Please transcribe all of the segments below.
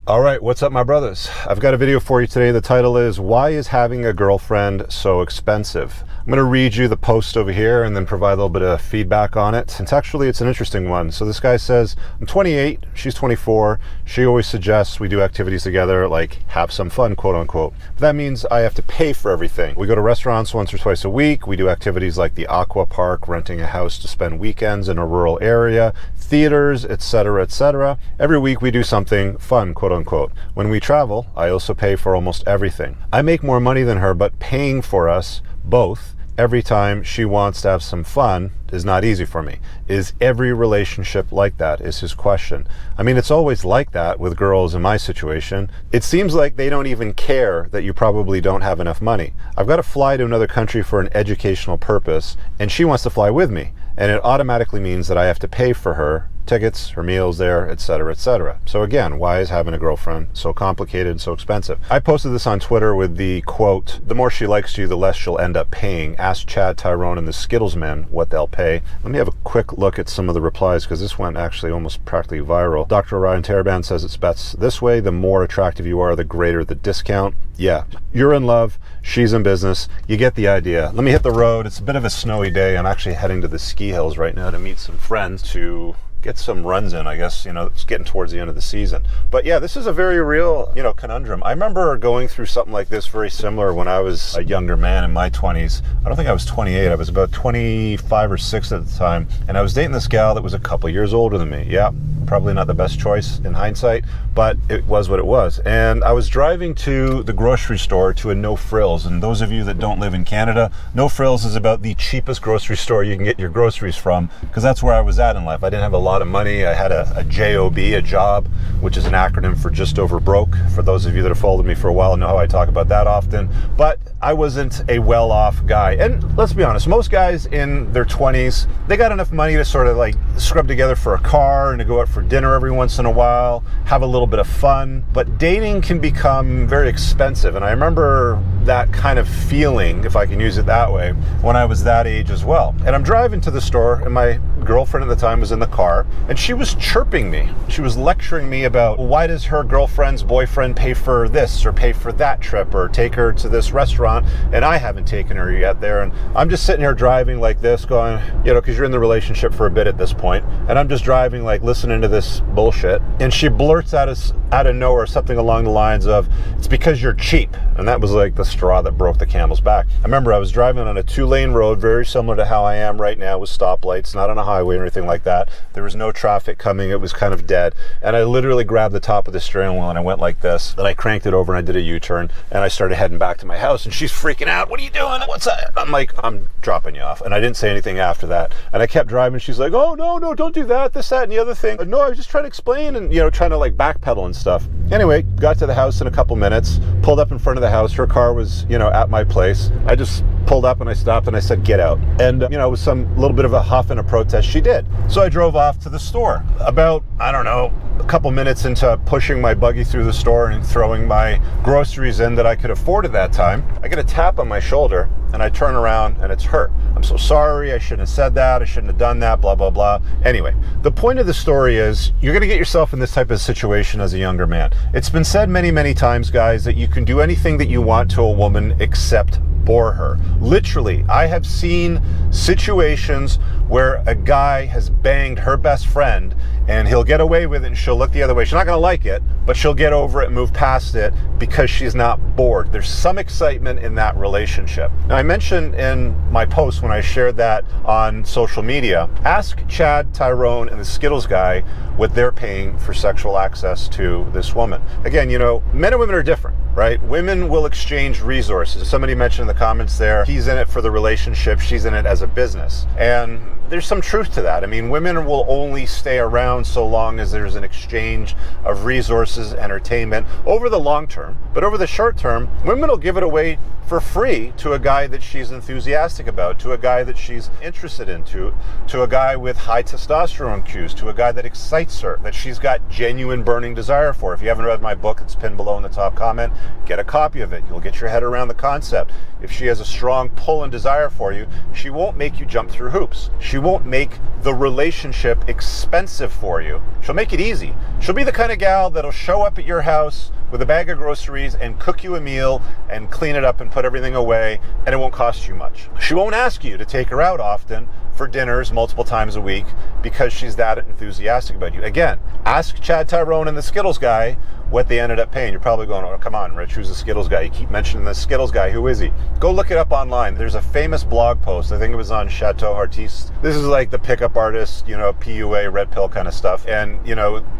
All right, what's up, my brothers? I've got a video for you today. The title is, Why is Having a Girlfriend So Expensive? I'm going to read you the post over here and then provide a little bit of feedback on it. Contextually, it's an interesting one. So this guy says, I'm 28, she's 24. She always suggests we do activities together, like have some fun, quote unquote. But that means I have to pay for everything. We go to restaurants once or twice a week. We do activities like the aqua park, renting a house to spend weekends in a rural area, theaters, etc., etc. Every week we do something fun, quote unquote. When we travel, I also pay for almost everything. I make more money than her, but paying for us both every time she wants to have some fun is not easy for me. Is every relationship like that, is his question. I mean, it's always like that with girls in my situation. It seems like they don't even care that you probably don't have enough money. I've got to fly to another country for an educational purpose, and she wants to fly with me. And it automatically means that I have to pay for her tickets, her meals there, etc., etc. So again, why is having a girlfriend so complicated and so expensive? I posted this on Twitter with the quote, the more she likes you, the less she'll end up paying. Ask Chad, Tyrone, and the Skittles men what they'll pay. Let me have a quick look at some of the replies, because this went actually almost practically viral. Dr. Orion Teraband says it's best this way. The more attractive you are, the greater the discount. Yeah, you're in love, she's in business. You get the idea. Let me hit the road. It's a bit of a snowy day. I'm actually heading to the ski hills right now to meet some friends to get some runs in, I guess. You know, it's getting towards the end of the season. But yeah, this is a very real, conundrum. I remember going through something like this, very similar, when I was a younger man in my 20s. I don't think I was 28. I was about 25 or 6 at the time. And I was dating this gal that was a couple years older than me. Yeah, probably not the best choice in hindsight, but it was what it was. And I was driving to the grocery store to a No Frills. And those of you that don't live in Canada, No Frills is about the cheapest grocery store you can get your groceries from, because that's where I was at in life. I didn't have a lot of money. I had a job, a job, which is an acronym for just over broke. For those of you that have followed me for a while know how I talk about that often. But I wasn't a well-off guy. And let's be honest, most guys in their 20s, they got enough money to sort of like scrub together for a car and to go out for dinner every once in a while, have a little bit of fun. But dating can become very expensive. And I remember that kind of feeling, if I can use it that way, when I was that age as well. And I'm driving to the store, and my girlfriend at the time was in the car, and she was chirping me. She was lecturing me about, why does her girlfriend's boyfriend pay for this or pay for that trip or take her to this restaurant, and I haven't taken her yet there. And I'm just sitting here driving like this going, because you're in the relationship for a bit at this point, and I'm just driving like listening to this bullshit. And she blurts at us out of nowhere something along the lines of, it's because you're cheap. And that was like the straw that broke the camel's back. I remember I was driving on a 2-lane road, very similar to how I am right now with stoplights, not on a highway or anything like that. There was no traffic coming. It was kind of dead. And I literally grabbed the top of the steering wheel and I went like this. Then I cranked it over and I did a U-turn and I started heading back to my house, and she's freaking out. What are you doing? What's that? I'm like, I'm dropping you off. And I didn't say anything after that. And I kept driving. She's like, oh, no, don't do that, this, that, and the other thing. No, I was just trying to explain and, trying to like backpedal and stuff. Anyway, got to the house in a couple minutes, pulled up in front of the house. Her car was, at my place. I just pulled up and I stopped and I said, get out. And, with some little bit of a huff and a protest, she did. So I drove off to the store. About, I don't know, a couple minutes into pushing my buggy through the store and throwing my groceries in that I could afford at that time, I get a tap on my shoulder and I turn around and it's her. I'm so sorry, I shouldn't have said that, I shouldn't have done that, blah, blah, blah. Anyway, the point of the story is, you're gonna get yourself in this type of situation as a younger man. It's been said many, many times, guys, that you can do anything that you want to a woman except bore her. Literally, I have seen situations where a guy has banged her best friend and he'll get away with it and she'll look the other way. She's not gonna like it, but she'll get over it and move past it because she's not bored. There's some excitement in that relationship. Now, I mentioned in my post when I shared that on social media, ask Chad, Tyrone, and the Skittles guy what they're paying for sexual access to this woman. Again, men and women are different, right? Women will exchange resources. Somebody mentioned in the comments there, he's in it for the relationship, she's in it as a business. And there's some truth to that. I mean, women will only stay around so long as there's an exchange of resources, entertainment, over the long term. But over the short term, women will give it away for free to a guy that she's enthusiastic about, to a guy that she's interested in, to a guy with high testosterone cues, to a guy that excites her, that she's got genuine burning desire for. If you haven't read my book, it's pinned below in the top comment. Get a copy of it. You'll get your head around the concept. If she has a strong pull and desire for you, she won't make you jump through hoops. She won't make the relationship expensive for you. She'll make it easy. She'll be the kind of gal that'll show up at your house with a bag of groceries and cook you a meal and clean it up and put everything away, and it won't cost you much. She won't ask you to take her out often for dinners multiple times a week because she's that enthusiastic about you. Again, ask Chad Tyrone and the Skittles guy what they ended up paying. You're probably going, oh, come on, Rich, who's the Skittles guy? You keep mentioning the Skittles guy. Who is he? Go look it up online. There's a famous blog post. I think it was on Chateau Artiste. This is like the pickup artist, PUA, red pill kind of stuff. And,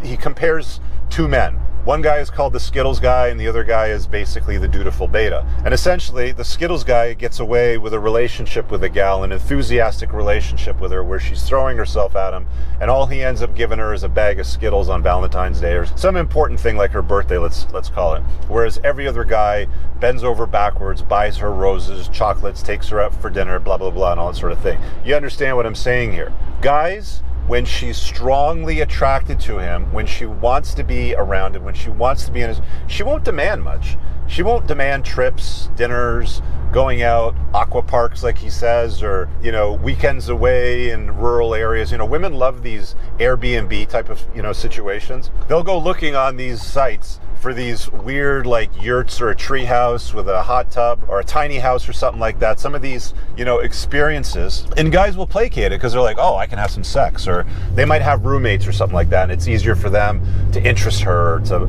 he compares two men. One guy is called the Skittles guy, and the other guy is basically the dutiful beta. And essentially, the Skittles guy gets away with a relationship with a gal, an enthusiastic relationship with her, where she's throwing herself at him, and all he ends up giving her is a bag of Skittles on Valentine's Day, or some important thing like her birthday, let's call it. Whereas every other guy bends over backwards, buys her roses, chocolates, takes her out for dinner, blah, blah, blah, and all that sort of thing. You understand what I'm saying here? Guys, when she's strongly attracted to him, when she wants to be around him, when she wants to be in his, she won't demand much. She won't demand trips, dinners, going out, aqua parks like he says, or, weekends away in rural areas. Women love these Airbnb type of, situations. They'll go looking on these sites for these weird like yurts or a tree house with a hot tub or a tiny house or something like that. Some of these, experiences, and guys will placate it because they're like, oh, I can have some sex, or they might have roommates or something like that, and it's easier for them to interest her, to,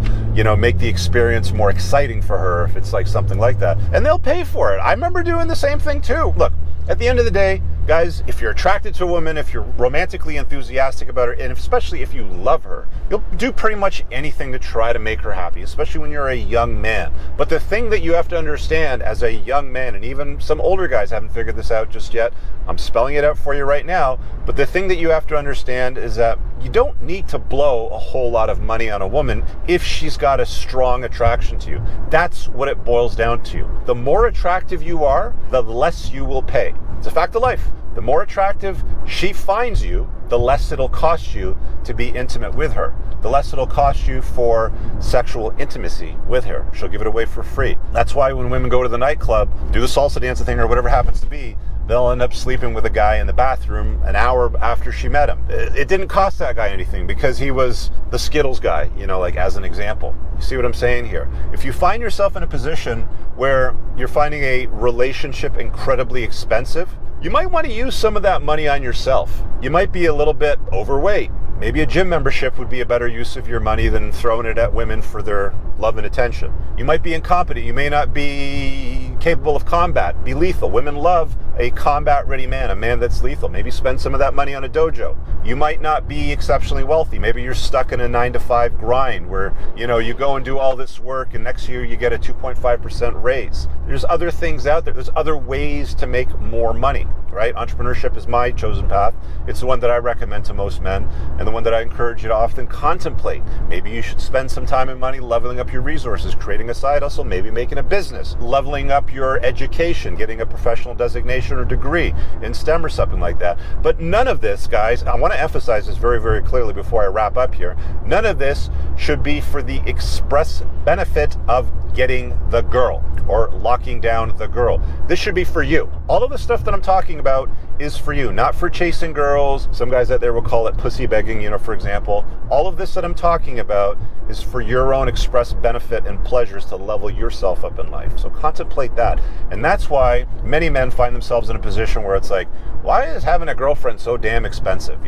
make the experience more exciting for her if it's like something like that. And they'll pay for it. I remember doing the same thing too. Look, at the end of the day, guys, if you're attracted to a woman, if you're romantically enthusiastic about her, and especially if you love her, you'll do pretty much anything to try to make her happy, especially when you're a young man. But the thing that you have to understand as a young man, and even some older guys haven't figured this out just yet, I'm spelling it out for you right now, but the thing that you have to understand is that you don't need to blow a whole lot of money on a woman if she's got a strong attraction to you. That's what it boils down to. The more attractive you are, the less you will pay. It's a fact of life. The more attractive she finds you, the less it'll cost you to be intimate with her. The less it'll cost you for sexual intimacy with her. She'll give it away for free. That's why when women go to the nightclub, do the salsa dancing thing or whatever happens to be, they'll end up sleeping with a guy in the bathroom an hour after she met him. It didn't cost that guy anything because he was the Skittles guy, like as an example. You see what I'm saying here? If you find yourself in a position where you're finding a relationship incredibly expensive, you might want to use some of that money on yourself. You might be a little bit overweight. Maybe a gym membership would be a better use of your money than throwing it at women for their love and attention. You might be incompetent. You may not be capable of combat. Be lethal. Women love a combat-ready man, a man that's lethal. Maybe spend some of that money on a dojo. You might not be exceptionally wealthy. Maybe you're stuck in a 9-to-5 grind where, you go and do all this work and next year you get a 2.5% raise. There's other things out there. There's other ways to make more money, right? Entrepreneurship is my chosen path. It's the one that I recommend to most men and the one that I encourage you to often contemplate. Maybe you should spend some time and money leveling up your resources, creating a side hustle, maybe making a business, leveling up your education, getting a professional designation or degree in STEM or something like that. But none of this, guys, I want to emphasize this very, very clearly before I wrap up here. None of this should be for the express benefit of getting the girl or locking down the girl. This should be for you. All of the stuff that I'm talking about is for you, not for chasing girls. Some guys out there will call it pussy begging, for example. All of this that I'm talking about is for your own express benefit and pleasures to level yourself up in life. So contemplate that. And that's why many men find themselves in a position where it's like, why is having a girlfriend so damn expensive?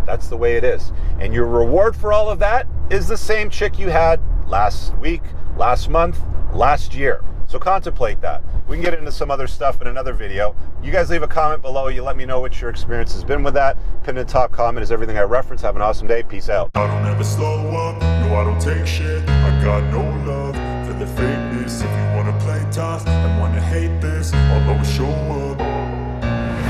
That's the way it is. And your reward for all of that is the same chick you had last week, last month, last year. So contemplate that. We can get into some other stuff in another video. You guys leave a comment below. You let me know what your experience has been with that. Pinned in the top comment is everything I reference. Have an awesome day. Peace out. I don't ever slow up. No, I don't take shit. I got no love for the fakeness. If you wanna play tough,